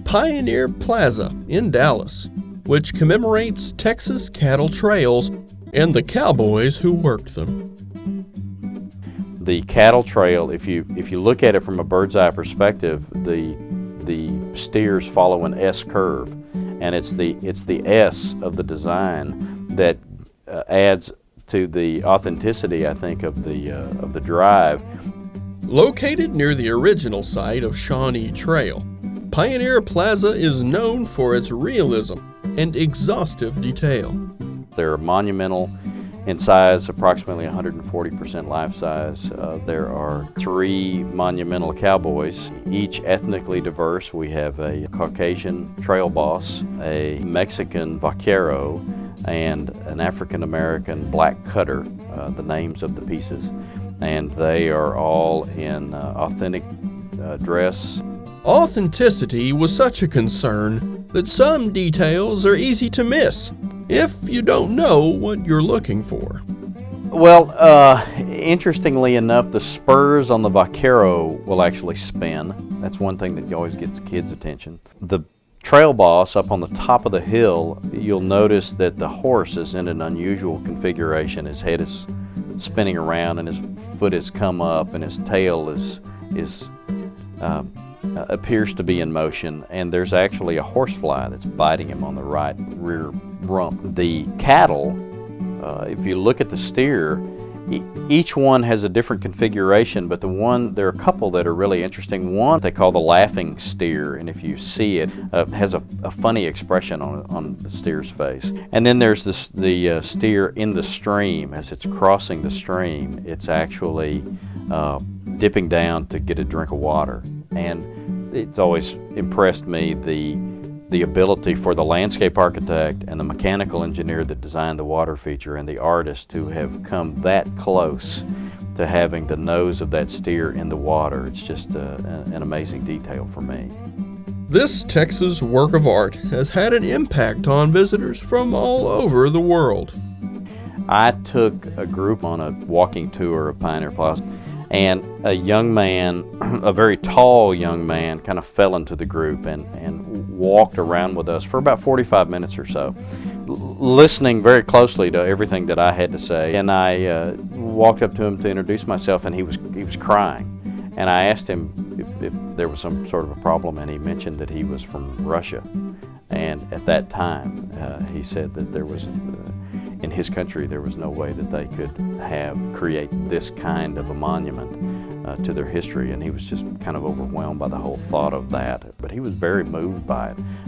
Pioneer Plaza in Dallas, which commemorates Texas cattle trails and the cowboys who worked them. The cattle trail, if you look at it from a bird's eye perspective, the steers follow an S curve, and it's the S of the design that adds to the authenticity, I think, of the drive. Located near the original site of Shawnee Trail, Pioneer Plaza is known for its realism and exhaustive detail. They're monumental in size, approximately 140% life size. There are 3 monumental cowboys, each ethnically diverse. We have a Caucasian trail boss, a Mexican vaquero, and an African-American black cutter, the names of the pieces. And they are all in authentic dress. Authenticity was such a concern that some details are easy to miss if you don't know what you're looking for. Well, interestingly enough, the spurs on the vaquero will actually spin. That's one thing that always gets kids' attention. The trail boss up on the top of the hill, you'll notice that the horse is in an unusual configuration. His head is spinning around and his foot has come up and his tail appears to be in motion, and there's actually a horsefly that's biting him on the right rear rump. The cattle, if you look at the steer, each one has a different configuration, but there are a couple that are really interesting. One they call the laughing steer, and if you see it, has a funny expression on the steer's face. And then there's the steer in the stream. As it's crossing the stream, it's actually dipping down to get a drink of water. And it's always impressed me the ability for the landscape architect and the mechanical engineer that designed the water feature and the artist to have come that close to having the nose of that steer in the water. It's just an amazing detail for me. This Texas work of art has had an impact on visitors from all over the world. I took a group on a walking tour of Pioneer Plaza, and a young man, a very tall young man, kind of fell into the group and walked around with us for about 45 minutes or so, listening very closely to everything that I had to say. And I walked up to him to introduce myself, and he was crying. And I asked him if there was some sort of a problem, and he mentioned that he was from Russia. And at that time, he said that there was, in his country, there was no way that they could create this kind of a monument to their history, and he was just kind of overwhelmed by the whole thought of that. But he was very moved by it.